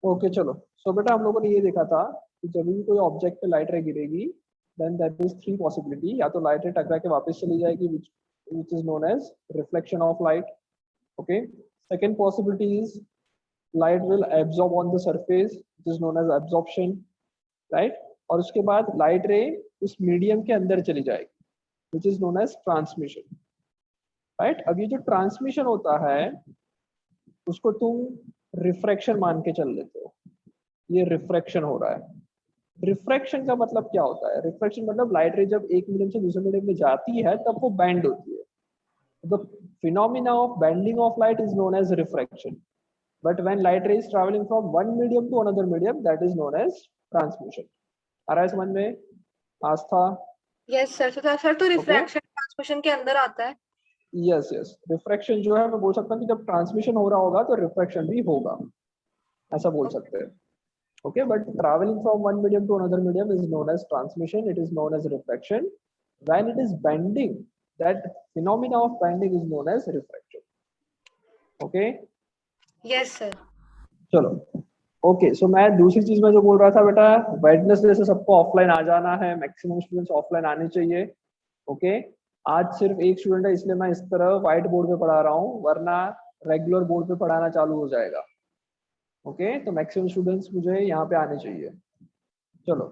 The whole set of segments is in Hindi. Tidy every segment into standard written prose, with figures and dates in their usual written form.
ओके चलो। सो बेटा हम लोगों ने ये देखा था कि जब भी कोई ऑब्जेक्ट पे लाइट रे गिरेगी then that is three possibility, या तो लाइट रे टकरा के वापस चली जाएगी which is known as reflection of light. Okay, second possibility is light will absorb on the surface which is known as absorption, right. और उसके बाद लाइट रे उस मीडियम के अंदर चली जाएगी which is known as transmission, right. अब ये जो ट्रांसमिशन होता है उसको तुम रिफ्रैक्शन मान के चल लेते हो, ये रिफ्रैक्शन हो रहा है। रिफ्रैक्शन का मतलब क्या होता है? रिफ्रैक्शन मतलब लाइट रे जब एक मीडियम से दूसरे मीडियम में जाती है तब वो बैंड होती है। The phenomena of bending of light is known as refraction, but when light ray is travelling from one medium to another medium that is known as transmission. आ रहा है समझ में आस्था? Yes sir. सर तो रिफ्रैक्शन ट्रांसमिशन के अंदर आता है। यस यस, रिफ्रैक्शन जो है मैं बोल सकता हूँ कि जब ट्रांसमिशन हो रहा होगा तो रिफ्रैक्शन भी होगा, ऐसा बोल सकते हैं। Okay, but traveling from one medium to another medium is known as transmission. It is known as refraction. When it is bending, that phenomena of bending is known as refraction. Okay? Yes sir. चलो ओके। सो मैं दूसरी चीज में जो बोल रहा था बेटा, वेडनेसडे से सबको ऑफलाइन आ जाना है, मैक्सिमम स्टूडेंट्स ऑफलाइन आने चाहिए। ओके, आज सिर्फ एक स्टूडेंट है इसलिए मैं इस तरह व्हाइट बोर्ड पे पढ़ा रहा हूँ, वरना रेगुलर बोर्ड पे पढ़ाना चालू हो जाएगा। ओके, तो मैक्सिमम स्टूडेंट्स मुझे यहाँ पे आने चाहिए। चलो,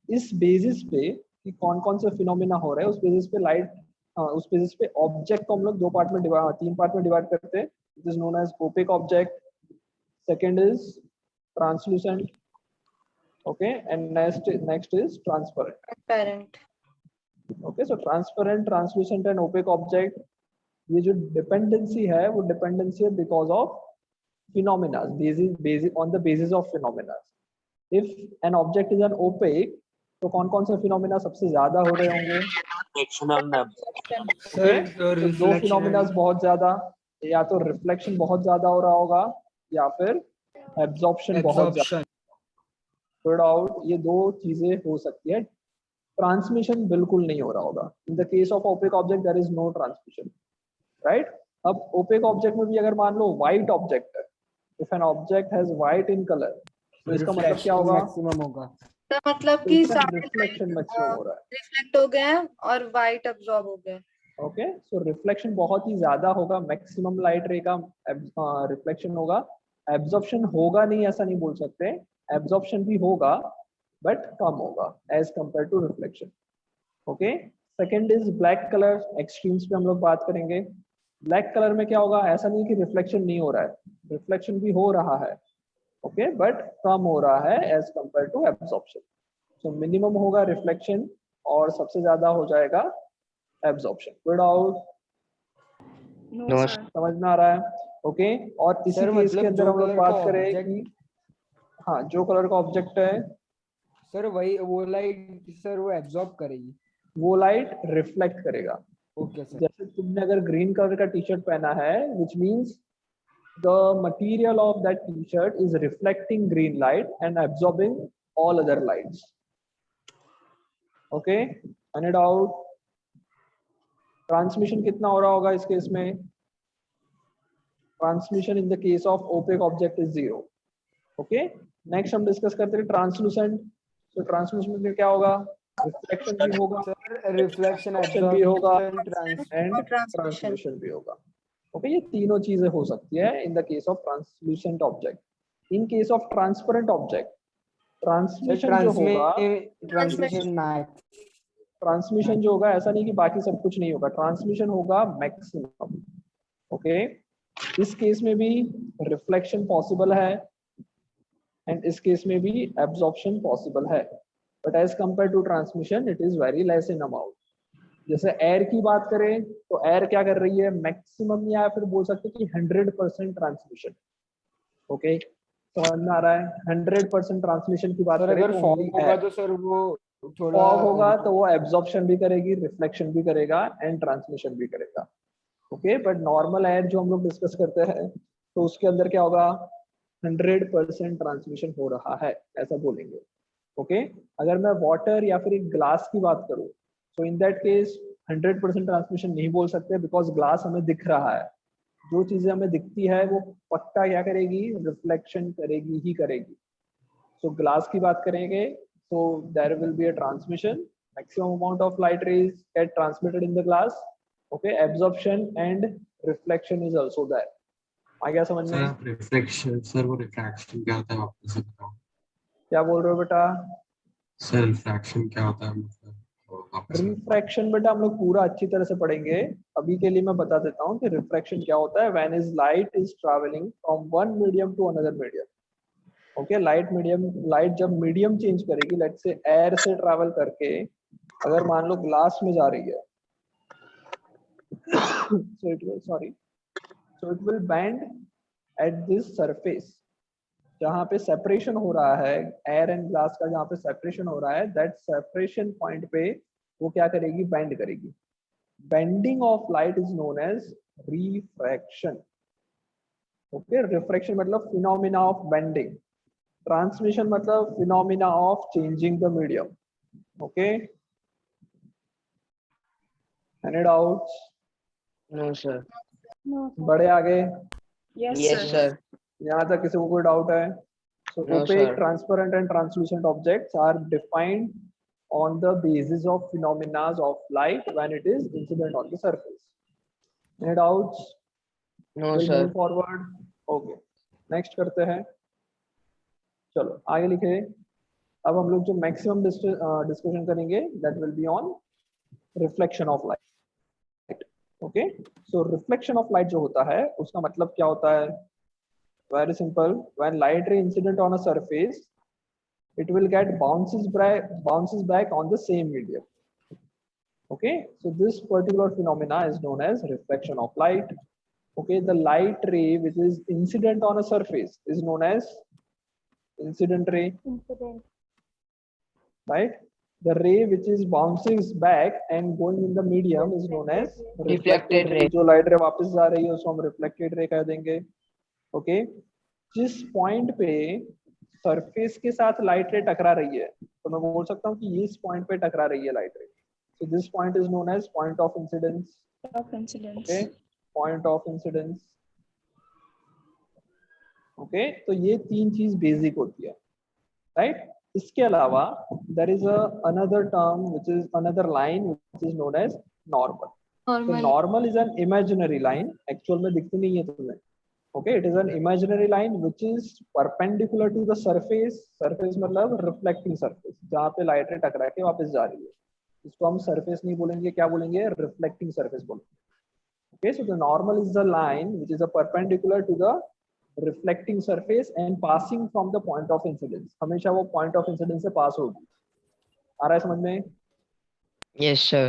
इस बेसिस पे कि कौन कौन से फिनोमिना हो रहे हैं उस बेसिस पे लाइट, उस बेसिस पे ऑब्जेक्ट को हम लोग दो पार्ट में डिवाइड, तीन पार्ट में डिवाइड करते हैं। It is known as opaque object, second is translucent, okay, and next is transparent. Okay, so transparent, translucent and opaque object, ये जो डिपेंडेंसी है वो डिपेंडेंसी है because of phenomena, on the basis of phenomena. If an object is an opaque, तो कौन कौन से फिनोमिना सबसे ज्यादा हो रहे होंगे? सर तो दो फिनोमिना बहुत ज्यादा, या तो रिफ्लेक्शन बहुत ज्यादा हो रहा होगा या फिर एब्जॉर्प्शन बहुत ज्यादा। फिगर आउट, ये दो चीजें हो सकती है। ट्रांसमिशन बिल्कुल नहीं हो रहा होगा। In the case of opaque object there is no transmission, right. अब ओपेक ऑब्जेक्ट में भी अगर मान लो व्हाइट ऑब्जेक्ट है, if an object has white in colour, तो इसका मतलब क्या होगा? मैक्सिमम होगा। तो मतलब तो कि इसका सारे रिफ्लेक्शन मैक्सिमम हो रहा है, रिफ्लेक्ट हो गए हैं और वाइट अब्सॉर्ब हो गए। ओके, सो रिफ्लेक्शन बहुत ही ज्यादा होगा, मैक्सिमम लाइट रे का रिफ्लेक्शन होगा। एब्जॉर्प्शन होगा नहीं ऐसा नहीं बोल सकते, एब्जॉर्प्शन भी होगा बट कम होगा as compare to reflection. Okay, second is black colour, extremes पे हम लोग बात करेंगे। ब्लैक कलर में क्या होगा? ऐसा नहीं कि रिफ्लेक्शन नहीं हो रहा है, रिफ्लेक्शन भी हो रहा है, ओके, बट कम हो रहा है as compare to absorption. So minimum होगा रिफ्लेक्शन और सबसे ज्यादा हो जाएगा एब्जॉर्प्शन। गुड आउट, समझ में आ रहा है? ओके, और इसी केस मतलब के अंदर हम लोग बात करें कि हाँ, जो कलर का ऑब्जेक्ट है सर वही वो लाइट सर वो एब्जॉर्ब करेगी, वो लाइट रिफ्लेक्ट करेगा। Okay sir. जैसे तुमने अगर ग्रीन कलर का टी शर्ट पहना है, which means the material of that t-shirt is reflecting green light and absorbing all other lights. Okay, find it out. Transmission कितना हो रहा होगा इस केस में? Transmission in the case of opaque object is 0. Okay, next हम डिस्कस करते हैं ट्रांसलूसेंट। तो ट्रांसलूसेंट में क्या होगा? रिफ्लेक्शन भी होगा, रिफ्लेक्शन भी होगा एंड एंड ट्रांसमिशन भी होगा। ओके, ये तीनों चीजें हो सकती है इन the case of translucent object. In case of transparent object, transmission जो होगा, ट्रांसमिशन जो होगा ऐसा नहीं कि बाकी सब कुछ नहीं होगा, ट्रांसमिशन होगा मैक्सिमम। ओके, इस केस में भी रिफ्लेक्शन पॉसिबल है एंड इस केस में भी एब्जॉर्प्शन पॉसिबल है, but as compare to transmission it is very less in amount. जैसे एयर की बात करें तो एयर क्या कर रही है? मैक्सिमम, या फिर बोल सकते कि 100% ट्रांसमिशन। ओके, समझ में आ रहा है? 100% ट्रांसमिशन की बात करें तो फॉग होगा तो सर वो थोड़ा फॉग होगा तो वो एब्जॉर्प्शन भी करेगी, रिफ्लेक्शन भी करेगा एंड ट्रांसमिशन भी करेगा। ओके, बट नॉर्मल एयर जो हम लोग डिस्कस करते हैं तो उसके अंदर क्या होगा? 100% ट्रांसमिशन हो रहा है, ऐसा बोलेंगे। ओके, अगर मैं वाटर या फिर एक ग्लास की बात करूं तो इन दैट केस 100% ट्रांसमिशन नहीं बोल सकते बिकॉज ग्लास हमें दिख रहा है, जो चीजें हमें दिखती है वो पक्का क्या करेगी, रिफ्लेक्शन करेगी ही करेगी। सो ग्लास की बात करेंगे, so there will be a transmission, maximum amount of light rays get transmitted in the glass, okay, absorption and reflection is also there। आ गया समझ में? सर रिफ्लेक्शन, सर वो रिफ्रैक्शन क्या होता है वापस से बताओ। क्या बोल रहे हो बेटा? सर रिफ्रैक्शन क्या होता है मतलब वापस से। रिफ्रैक्शन बेटा हम लोग पूरा अच्छी तरह से पढ़ेंगे, अभी के लिए मैं बता देता हूँ कि रिफ्रैक्शन क्या होता है। When is light is travelling from one medium to another medium, okay, light जब मीडियम चेंज करेगी, लेट्स से एयर से ट्रैवल करके अगर मान लो ग्लास में जा रही है, so it will bend at this surface, जहाँ पे सेपरेशन हो रहा है एयर एंड ग्लास का, जहाँ पे सेपरेशन हो रहा है, दैट सेपरेशन पॉइंट पे वो क्या करेगी, बेंड करेगी। Bending of light is known as refraction, okay. Refraction मतलब फिनोमिना ऑफ बेंडिंग, ट्रांसमिशन मतलब phenomena of changing the medium, okay. Any doubts? No sir. बड़े आगे यस सर। यहाँ तक किसी को कोई डाउट है? So No, opaque, sir. transparent and translucent objects are defined on the basis of phenomena of light when it is incident on the surface. Any doubts? No, We'll sir. move forward. Okay. Next करते हैं, चलो आगे लिखे। अब हम लोग जो मैक्सिमम डिस्कशन करेंगे that will be on reflection of light. Okay. So reflection of light जो होता है उसका मतलब क्या होता है? Very simple. When light ray incident on a surface, it will get bounces back on the same medium. Okay, so this particular phenomena is known as reflection of light. Okay, the light ray which is incident on a surface is known as incident ray. Right? The ray which is bounces back and going in the medium is known as Reflected ray. जो light ray वापस जा रही है उसको हम reflected ray कह देंगे। ओके, जिस पॉइंट पे सरफेस के साथ लाइट रे टकरा रही है, तो मैं बोल सकता हूँ कि ये इस पॉइंट पे टकरा रही है light ray, so this point is known as point of incidence. Okay, point of incidence. Okay, तो ये तीन चीज बेसिक होती है, राइट? इसके अलावा there is another term which is another line which is known as normal. So normal is an imaginary line, actual में दिखती नहीं है तुम्हें। Okay, it is an imaginary line which is perpendicular to the surface. Surface मतलब reflecting surface, जहाँ पे लाइट रे टकरा के वापस जा रही है, इसको हम surface नहीं बोलेंगे, क्या बोलेंगे? reflecting surface बोलेंगे। Okay, so the normal is the line which is a perpendicular to the reflecting surface and passing from the point of incidence, हमेशा वो point of incidence से पास होगी। आ रहा है समझ में? Yes, sir.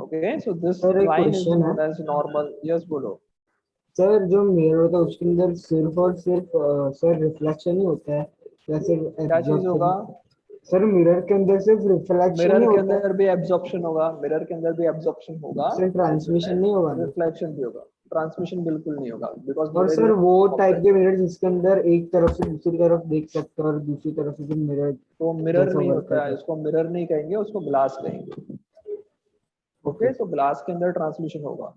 Okay, so this Sir, एक line is question known है। as normal. Yes, बोलो। सर जो मिरर होता है उसके अंदर सिर्फ और सिर्फ सर रिफ्लेक्शन ही होता है या सिर्फ क्या चीज होगा? सर मिरर के अंदर सिर्फ रिफ्लेक्शन मिरर ही के होता है, अंदर भी एब्जॉर्प्शन होगा, मिरर के अंदर भी एब्जॉर्प्शन होगा, सर ट्रांसमिशन नहीं होगा। रिफ्लेक्शन भी होगा, ट्रांसमिशन बिल्कुल नहीं होगा, बिकॉज़ और सर वो टाइप के मिरर जिसके अंदर एक तरफ से दूसरी तरफ देख सकते हैं और दूसरी तरफ से मिरर, तो मिरर जैसा नहीं work होता है, करता है। इसको मिरर नहीं कहेंगे, उसको ग्लास कहेंगे। ओके, तो ग्लास के अंदर ट्रांसमिशन होगा।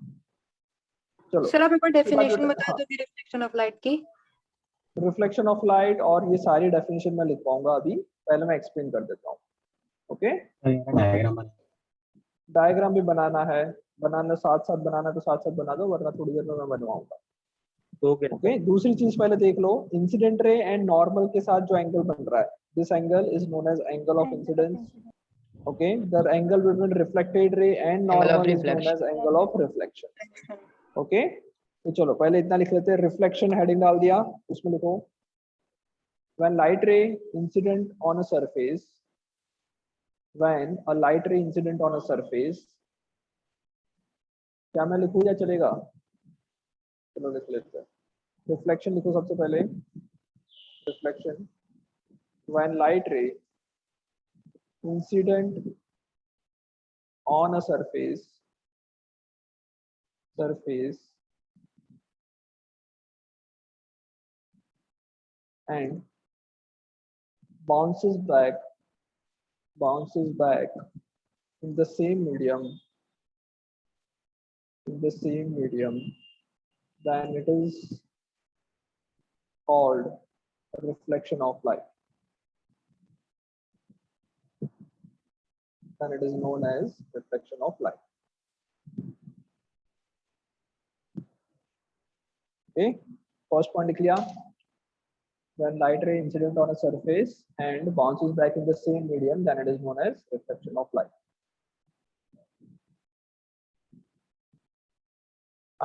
चलो सर आप एक बार उसके बाद डेफिनेशन बेटा, बता दोगे रिफ्लेक्शन ऑफ लाइट की? रिफ्लेक्शन ऑफ लाइट और ये सारी डेफिनेशन मैं लिख पाऊंगा अभी, पहले मैं एक्सप्लेन कर देता हूँ। ओके, डायग्राम भी बनाना है, बनाना साथ साथ बनाना तो साथ साथ बना दो, वरना थोड़ी देर में मैं बनवाऊंगा। ओके, दूसरी चीज पहले देख लो, इंसिडेंट रे एंड नॉर्मल के साथ जो एंगल बन रहा है, this angle is known as angle of incidence. Okay, the angle between reflected ray and normal is known as angle of reflection. Okay, तो चलो पहले इतना लिख लेते हैं, रिफ्लेक्शन हेडिंग डाल दिया, उसमें लिखो when light ray incident on a surface, when a light ray incident on a surface, क्या मैं लिखूं या चलेगा? चलो लिख लेते हैं, रिफ्लेक्शन लिखो सबसे पहले, reflection when light ray incident on a surface and bounces back in the same medium then it is called reflection of light. Then it is known as reflection of light. Okay, first point clear. When light ray incident on a surface and bounces back in the same medium, then it is known as reflection of light.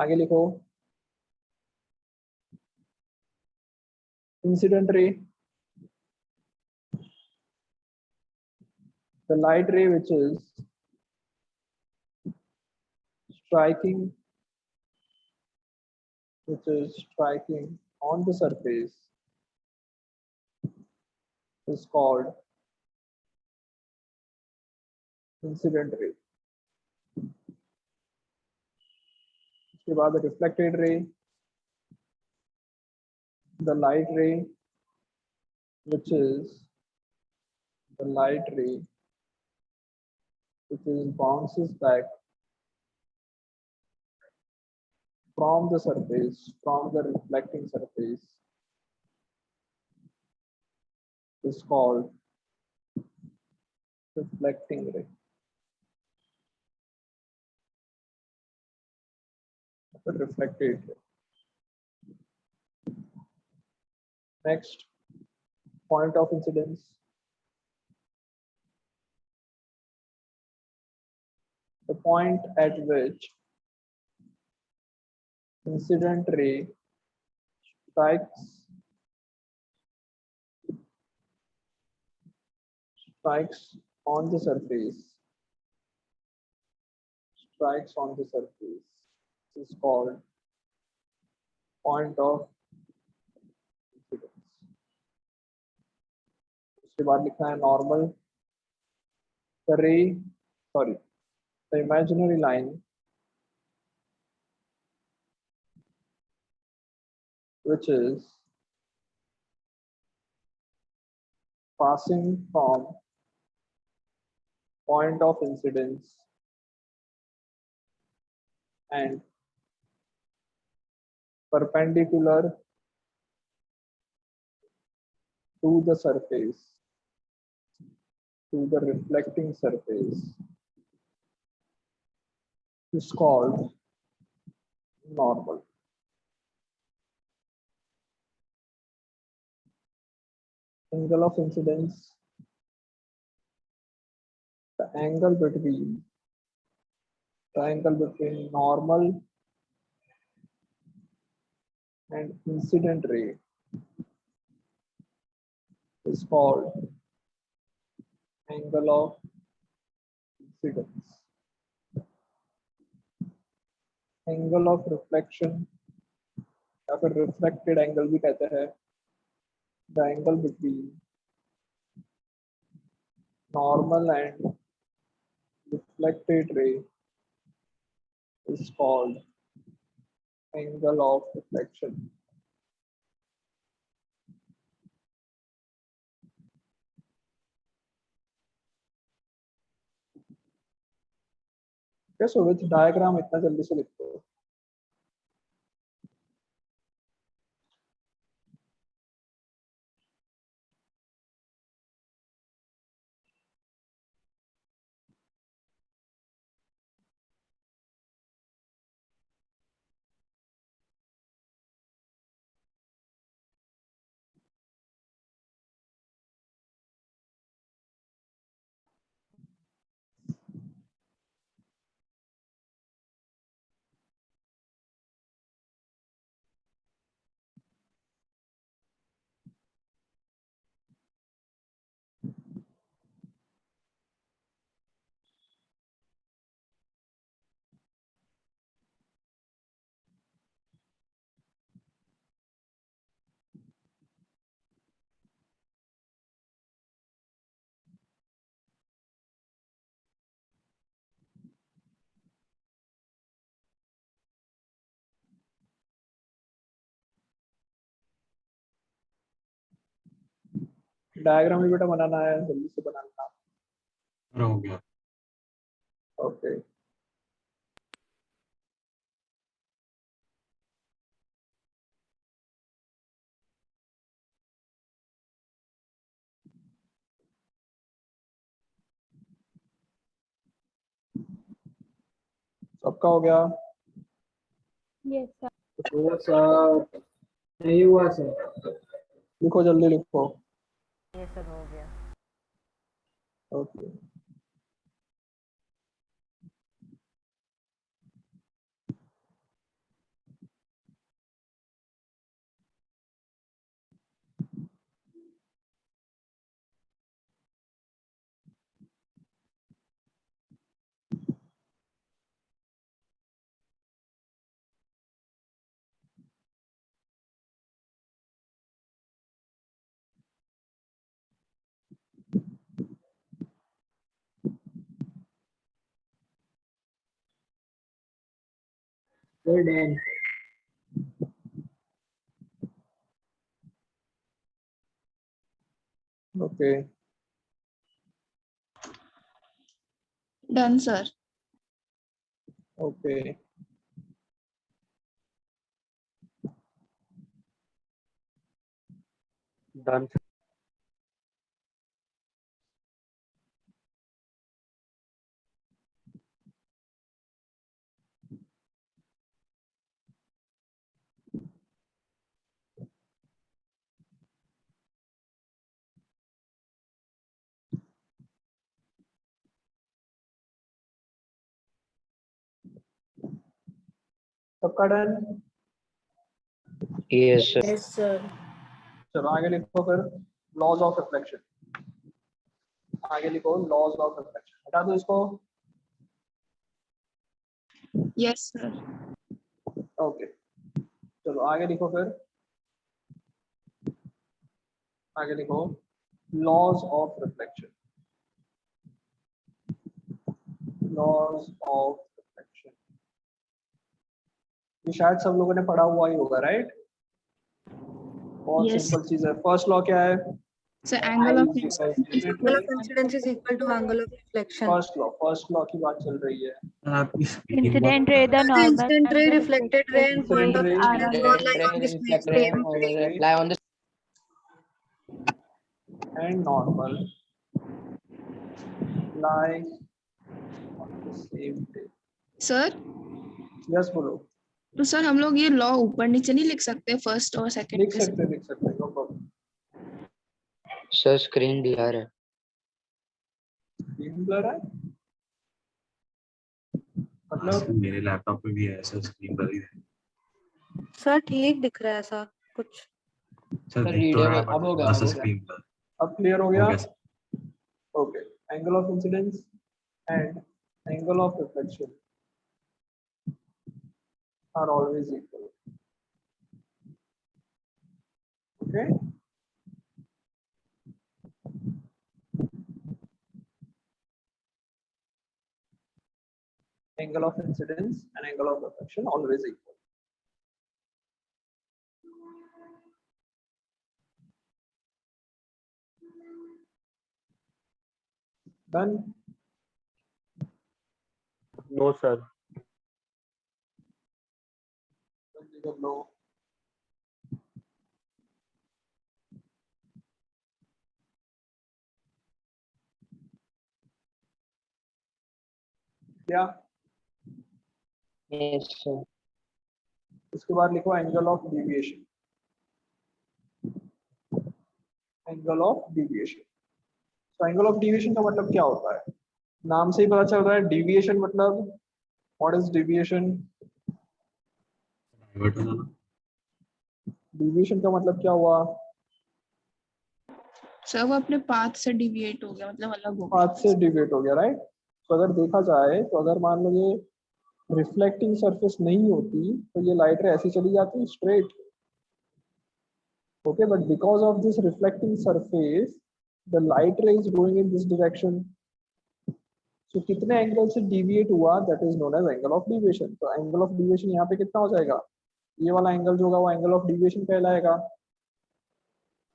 आगे लिखो, incident ray, the light ray which is striking on the surface is called incident ray. उसके बाद reflected ray, the light ray which is bounces back from the surface, from the reflecting surface, is called reflecting ray. Reflected ray. Next, point of incidence. The point at which incident ray strikes on the surface, is called point of incidence. उसके बाद लिखना है normal. The imaginary line which is passing from point of incidence and perpendicular to the surface, to the reflecting surface, is called normal. Angle of incidence, the angle between normal and incident ray is called angle of incidence. Angle of reflection या फिर reflected angle भी कहते हैं, the angle between normal and reflected ray is called angle of reflection. Okay, so with diagram इतना जल्दी से लिखते हो. डायग्राम भी बेटा बनाना है, जल्दी से बनाना. हो गया. ओके. सबका हो गया? Yes sir. तो सर नहीं हुआ सर। लिखो, जल्दी लिखो। ये सर हो गया। Okay, sir done. Okay, done sir. Okay. Done. सबका done? Yes sir. Yes sir. चलो आगे लिखो फिर, लॉज ऑफ रिफ्लेक्शन। आगे लिखो लॉज ऑफ रिफ्लेक्शन, हटा दो इसको। Yes sir. ओके, चलो आगे लिखो फिर। आगे लिखो laws of reflection. Laws of reflection, ये शायद सब लोगों ने पढ़ा हुआ ही होगा, राइट? बहुत Yes. सिंपल चीज है। फर्स्ट लॉ क्या है? Sir angle of Angle of incidence is equal to angle of reflection. First law की बात चल रही है। आपकी screen incident ray the The normal instant ray, reflected ray, and point of Incident incidence ray, all lie on the same plane. lie on the and normal lie on the same day. Sir Yes, बोलो। तो सर हम लोग ये लॉ ऊपर नीचे नहीं लिख सकते फर्स्ट और सेकंड लिख सकते, no problem. Sir screen blur है। स्क्रीन ब्लर है मतलब? मेरे लैपटॉप पे भी है ऐसा, स्क्रीन पर ही है। सर ठीक दिख रहा है ऐसा कुछ। सर दिख तो रहा है अब हो बट गया, थोड़ा अब सा हो गया। स्क्रीन पर अब क्लियर हो हो गया? गया sir. Okay, angle of incidence and angle of reflection are always equal. Okay? Angle of incidence and angle of reflection always equal. Done? No sir. जल्दी कर लो। क्या? Yes sir. उसके बाद लिखो angle of deviation. Angle of deviation, तो एंगल ऑफ डिविएशन का मतलब क्या होता है? नाम से ही पता चल रहा है। डिविएशन मतलब, व्हाट इज डिविएशन? डाइवर्ट हो जाना। डिविएशन का मतलब क्या हुआ? सर वो अपने पाथ से डिविएट हो गया, मतलब अलग हो गया। पाथ से डिविएट हो गया, राइट? तो अगर देखा जाए तो अगर मान लो ये रिफ्लेक्टिंग सरफेस नहीं होती तो ये लाइट रे ऐसी चली जाती straight. Okay, but because of this reflecting surface the light ray is going in this direction. So कितने एंगल से डिविएट हुआ, that is known as angle of deviation. तो एंगल ऑफ डिविएशन यहाँ पे कितना हो जाएगा? ये वाला एंगल जो होगा वो एंगल ऑफ डिविएशन कहलाएगा।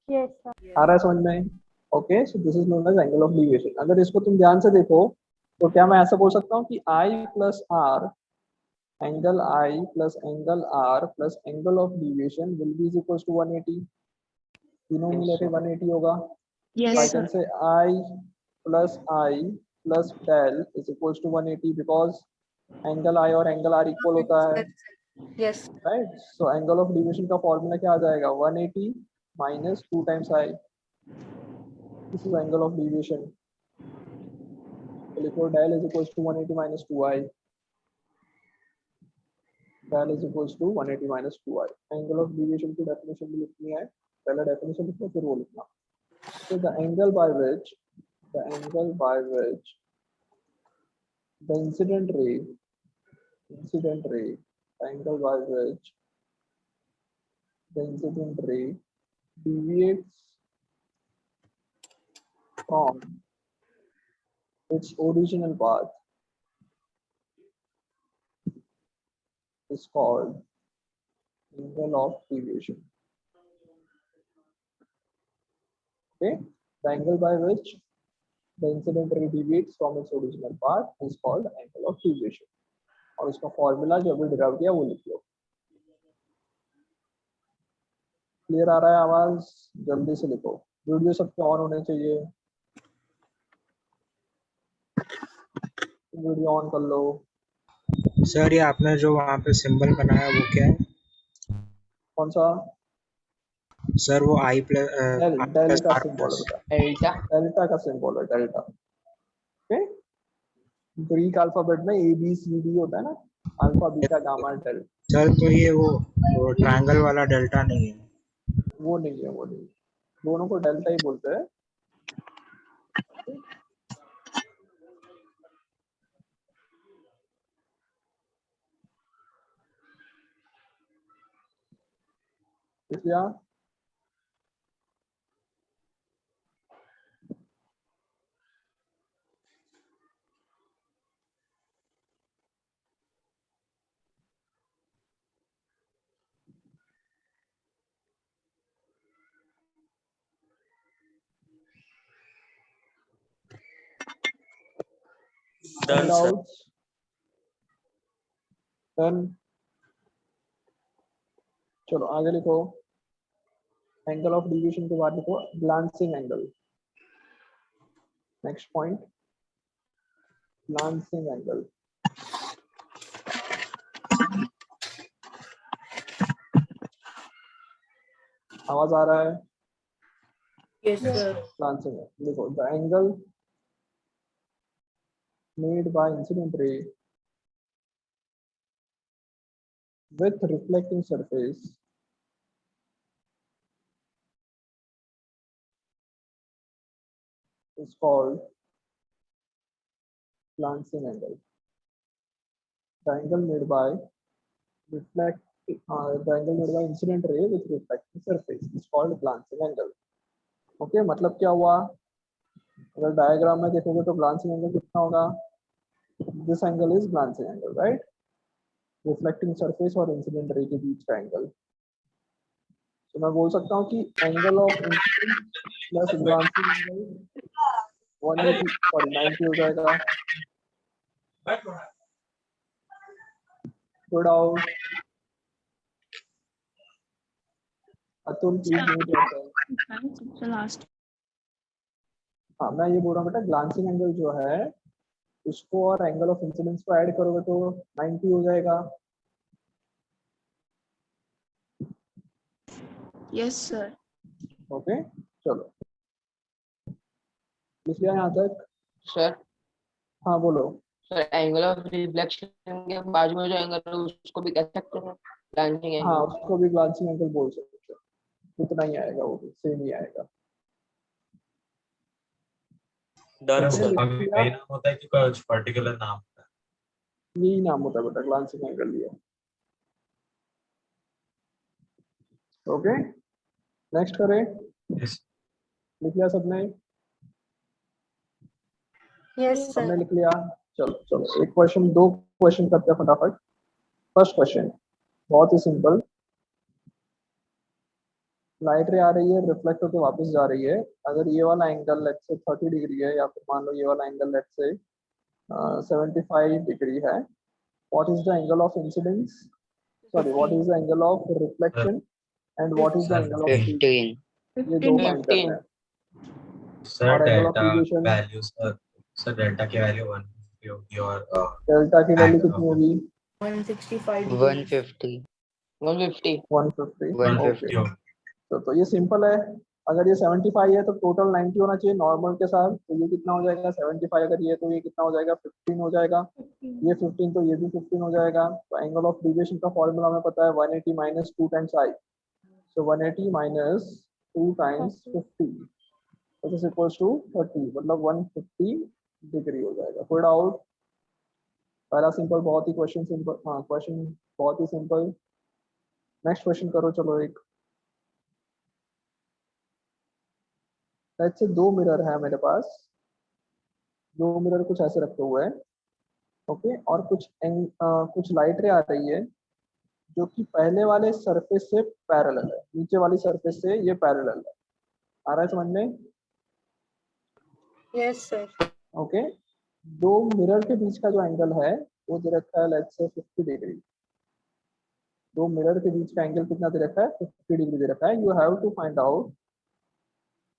Yes sir. आ रहा है समझ में? Okay, so this is known as angle of deviation. अगर इसको तुम ध्यान से देखो तो क्या मैं ऐसा बोल सकता हूँ कि I plus R, angle I plus angle R plus angle of deviation will be equal to 180। तीनों मिला के 180 होगा। Yes I sir. can say I plus del is equals to 180 because angle I और एंगल आर इक्वल होता है, Yes. Right? So angle of deviation का फॉर्मूला क्या आ जाएगा, 180 minus 2 times I, this is angle of deviation. तो लिखो del is equals to 180 minus 2i, del is equals to 180 minus 2i। Angle of deviation की डेफिनेशन भी लिखनी है, पहले डेफिनेशन लिखो फिर वो लिखना। So the angle by which the incident ray, the angle by which the incident ray deviates from its original path is called angle of deviation. Okay, the angle by which the incident ray deviates from its original path is called angle of deviation. और इसका फॉर्मूला जो अभी डिराइव किया वो लिख लो। क्लियर आ रहा है आवाज? जल्दी से लिखो, वीडियो सबके ऑन होने चाहिए, वीडियो ऑन कर लो। सर ये आपने जो वहाँ पे सिंबल बनाया वो क्या है? कौन सा? सर वो आई प्लस डेल का सिंबल है, डेल्टा का सिंबल है, डेल्टा। ओके, ग्रीक अल्फाबेट में ए बी सी डी होता है ना, alpha beta gamma delta. Sir तो ये वो ट्रायंगल वाला डेल्टा नहीं है? वो नहीं है, वो नहीं, दोनों को डेल्टा ही बोलते हैं। इसलिए Done, sir. डन। चलो आगे लिखो, एंगल ऑफ डिविएशन के बाद लिखो glancing angle. Next point, glancing angle. आवाज आ रहा है? Yes, sir. ग्लांसिंग लिखो, the angle made by incident ray with reflecting surface is called glancing angle. The angle made by incident ray with reflecting surface is called glancing angle. Okay, मतलब क्या हुआ? अगर डायग्राम में देखोगे तो ग्लांसिंग एंगल कितना होगा? This angle is glancing angle, right? Reflecting surface और इंसिडेंट रे के बीच का एंगल। तो मैं बोल सकता हूँ कि angle of incident plus glancing angle 90 हो जाएगा। Good out Atul, please mute yourself. Last. हाँ, मैं ये बोल रहा हूँ बेटा, ग्लांसिंग एंगल जो है उसको और एंगल ऑफ इंसिडेंस को ऐड करोगे तो 90 हो जाएगा। Yes sir. ओके, चलो लिख लिया यहाँ तक? सर हाँ बोलो। सर एंगल ऑफ रिफ्लेक्शन के बाजू में जो एंगल है उसको भी कह सकते हैं ग्लांसिंग हाँ, एंगल। उसको भी ग्लांसिंग एंगल बोल सकते हो, उतना ही आएगा, वो भी सेम ही आएगा। Done Okay, sir. लिख अभी लिया? वही नाम होता है कि कुछ पर्टिकुलर नाम होता है? यही नाम होता है बेटा, ग्लांसिंग एंगल लिया। ओके, नेक्स्ट करें। Yes. लिख लिया सबने? Yes, सबने sir. लिख लिया? चलो चलो, एक क्वेश्चन, दो क्वेश्चन करते हैं फटाफट। फर्स्ट क्वेश्चन बहुत ही सिंपल, लाइट रे आ रही है, रिफ्लेक्ट होकर वापस जा रही है। अगर ये वाला एंगल लेट्स से 30 डिग्री है, या फिर मान लो ये वाला एंगल लेट्स से 75 डिग्री है, what is the angle of incidence, sorry what is the angle of reflection and what is the angle of 15 ये दो फाइंड करना है। सर और angle of delta deviation value, sir delta की वैल्यू 150 150 होगी और डेल्टा की वैल्यू angle कितनी of होगी? 165 150 150 150 150 ओके। तो ये सिंपल है। अगर ये 75 है तो टोटल 90 होना चाहिए नॉर्मल के साथ, तो ये कितना हो जाएगा 75 अगर ये, तो ये कितना हो जाएगा 15 हो जाएगा। ये 15 तो ये भी 15 हो जाएगा। तो एंगल ऑफ डेविएशन का फॉर्मूला हमें पता है 180 minus 2 times I. So 180 minus 2 times 50 this is equals to 30, मतलब 150 डिग्री हो जाएगा। कोई डाउट? पहला सिंपल बहुत ही क्वेश्चन सिंपल, हाँ क्वेश्चन बहुत ही सिंपल। नेक्स्ट क्वेश्चन करो चलो एक। ऐसे दो मिरर है मेरे पास, दो मिरर कुछ ऐसे रखे हुए हैं, ओके, और कुछ लाइट रे आ रही है जो कि पहले वाले सरफेस से पैरेलल है, नीचे वाली सरफेस से ये पैरेलल है। आ रहा है समझ में? Yes sir. ओके, दो मिरर के बीच का जो एंगल है वो दे रखा है लेट्स से 50 डिग्री। दो मिरर के बीच का एंगल कितना दे रखा है? 50 डिग्री दे रखा है। You have to find out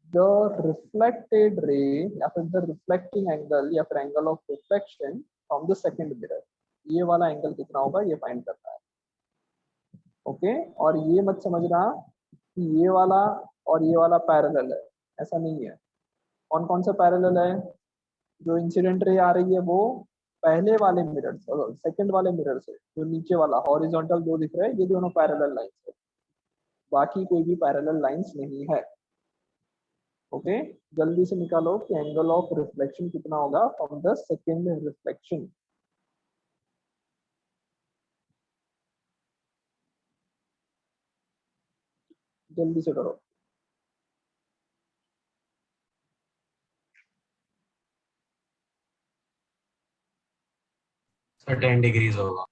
the reflected ray या फिर द रिफ्लेक्टिंग एंगल या फिर angle of reflection from the second mirror. ये वाला एंगल कितना होगा ये फाइंड करना है। ओके, और ये मत समझना कि ये वाला और ये वाला पैरेलल है, ऐसा नहीं है। कौन कौन सा पैरेलल है? जो इंसिडेंट रे आ रही है वो पहले वाले मिरर से, सेकंड वाले मिरर से, जो नीचे वाला हॉरिजॉन्टल दो दिख रहा है, ये दोनों पैरेलल लाइंस है, बाकी कोई भी पैरेलल लाइंस नहीं है। ओके, जल्दी से निकालो कि एंगल ऑफ रिफ्लेक्शन कितना होगा फ्रॉम द सेकंड रिफ्लेक्शन। जल्दी से करो। सर 10 डिग्रीज होगा।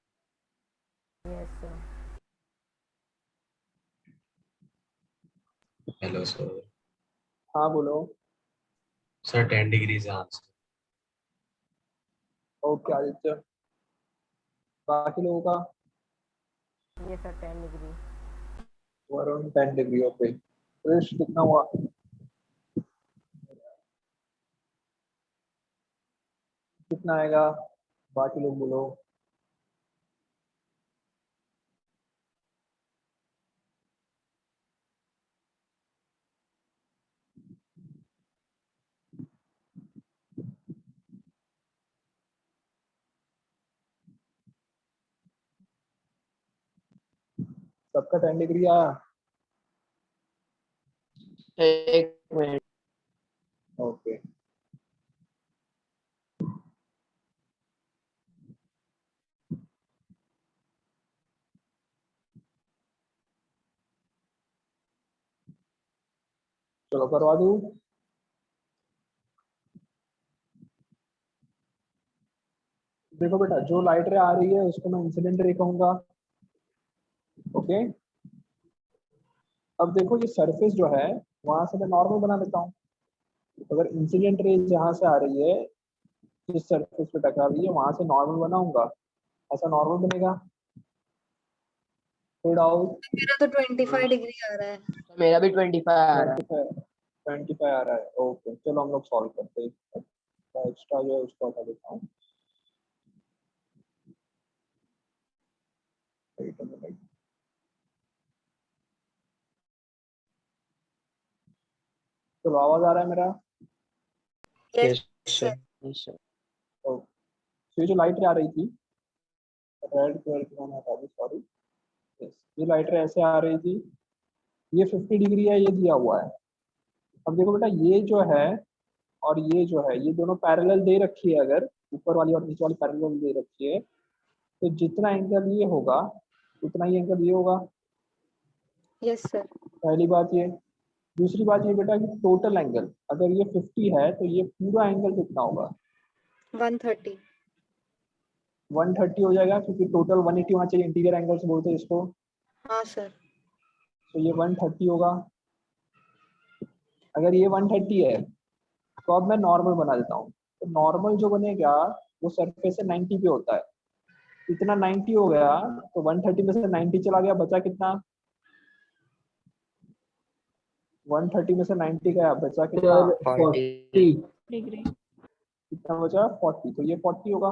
Yes, sir. Hello sir. हाँ बोलो। सर 10 डिग्रीज है आंसर। ओके आदित्य, बाकी लोगों का? Yes, sir. 10 degree. Varun 10 degree. Okay, Krish कितना हुआ? कितना आएगा? बाकी लोग बोलो। सबका 10 डिग्री आया? एक मिनट। ओके, चलो करवा दूं। देखो बेटा, जो लाइट रे आ रही है उसको मैं इंसिडेंट रे कहूंगा। ओके, अब देखो ये सरफेस जो है वहां से मैं नॉर्मल बना लेता हूँ। अगर इंसिडेंट रे जहां से आ रही है, जिस सरफेस पे टकरा रही है वहां से नॉर्मल बनाऊंगा, ऐसा नॉर्मल बनेगा। कोई डाउट? मेरा तो 25 डिग्री आ रहा है। मेरा भी 25 आ रहा है। 25 आ रहा है। ओके, चलो हम लोग सॉल्व करते हैं। एक्स्ट्रा जो है उसको हटा देता हूँ। चलो आवाज आ रहा है मेरा? Yes Yes, sir. sir. Yes, sir. तो ये जो लाइट रे आ रही थी, रेड कलर की मैंने हटा दी, सॉरी। ये लाइट रे ऐसे आ रही थी, ये 50 डिग्री है, ये दिया हुआ है। अब देखो बेटा, ये जो है और ये जो है, ये दोनों पैरेलल दे रखी है। अगर ऊपर वाली और नीचे वाली पैरेलल दे रखी है, तो जितना एंगल ये होगा उतना ही एंगल ये होगा। Yes sir. पहली बात ये। दूसरी बात ये बेटा कि टोटल एंगल अगर ये 50 है तो ये पूरा एंगल कितना होगा? 130। 130 हो जाएगा, क्योंकि टोटल 180 होना चाहिए, इंटीरियर एंगल्स बोलते हैं इसको। हाँ सर। तो ये 130 होगा। अगर ये 130 है तो अब मैं नॉर्मल बना देता हूँ। तो नॉर्मल जो बनेगा वो सरफेस से 90 पे होता है। इतना 90 हो गया, तो 130 में से 90 चला गया, बचा कितना? 130 में से 90 गया, बचा कितना? Sir 40 degree. कितना बचा 40, तो ये 40 होगा।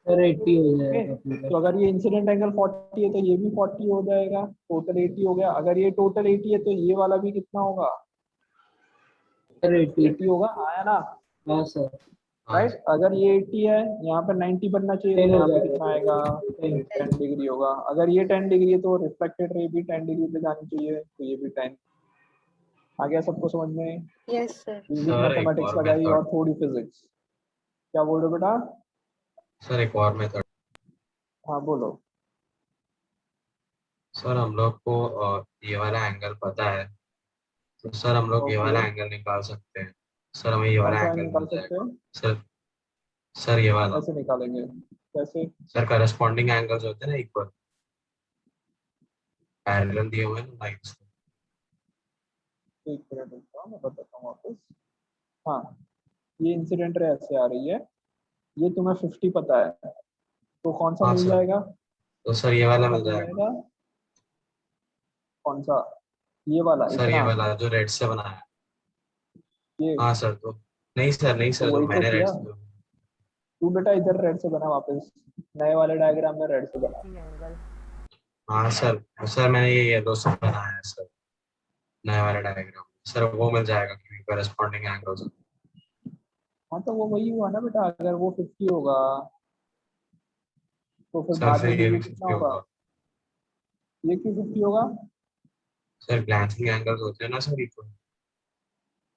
सर 80 हो ओके, जाएगा पूरा। तो अगर ये इंसिडेंट एंगल 40 है तो ये भी 40 हो जाएगा, टोटल 80 हो गया। अगर ये टोटल 80 है तो ये वाला भी कितना होगा, सर 80। 80 होगा, आया ना, हाँ सर। हाँ राइट। अगर ये 80 है, यहाँ पर 90 बनना चाहिए, तो 10 हो यहाँ पे जाएगा। कितना आएगा, 10 डिग्री होगा। अगर ये 10 डिग्री है तो रिफ्लेक्टेड रे भी 10 डिग्री पे जानी चाहिए, तो ये भी 10। आ गया सबको समझ में? Yes sir. बेसिक सर एक मैथमेटिक्स और लगाई और मेथड, थोड़ी फिजिक्स। क्या बोल रहे हो बेटा? सर एक और मेथड। हाँ बोलो। सर हम लोग को ये वाला एंगल पता है, तो सर हम लोग ये ओके, वाला एंगल निकाल सकते हैं। सर हमें ये कौन वाला सा एंगल निकाल मिल सकते जाएगा। हैं? सर ये वाला, कैसे निकालेंगे, कैसे? सर करस्पॉन्डिंग एंगल्स होते हैं ना इक्वल, पैरेलल दिए हुए हैं ना लाइंस। एक मिनट रुको, मैं बताता हूँ वापस। हाँ, ये इंसिडेंट रे ऐसे आ रही है, ये तुम्हें 50 पता है, तो कौन सा हाँ मिल सर, जाएगा, तो सर ये वाला कौन सा मिल मिल जाएगा। जाएगा, कौन सा, ये वाला, सर ये इतना, वाला जो रेड से बना है। ये, हाँ सर, तो नहीं तो सर जो वही तो मैंने रेड किया से, तू बेटा, इधर रेड से बना वापस, नए वाले डायग्राम में रेड से बना। एंगल। हाँ सर मैंने ये येलो से बनाया है सर, नया वाला डायग्राम। सर वो मिल जाएगा क्योंकि करस्पॉन्डिंग एंगल्स। हाँ तो वो वही हुआ ना बेटा, अगर वो 50 होगा तो फिर सर बाद में फिर ये ये भी कितना 50 होगा, होगा। ये क्यों 50 होगा, सर ग्लैंसिंग एंगल्स होते हैं ना सर इक्वल।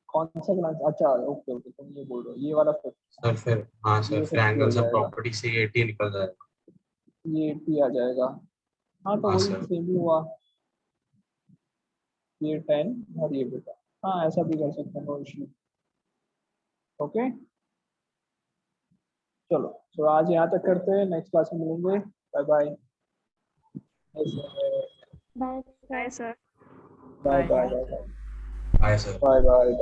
कौन सा ग्लास, अच्छा ओके ओके, तुम ये बोल रहे हो, ये वाला 50, सर फिर हाँ सर, ये फिर 50 हो एंगल्स ऑफ जाएगा, प्रॉपर्टी से 80 निकल जाएगा। ये 80 आ जाएगा। हाँ तो हाँ वही सर। सेम ही हुआ, ये 10 और ये बेटा। हाँ ऐसा भी कर सकते हैं, नो इश्यू। ओके चलो, तो आज यहाँ तक करते हैं, नेक्स्ट क्लास में मिलेंगे। Bye bye. Bye bye sir. Bye bye bye bye sir. Bye bye.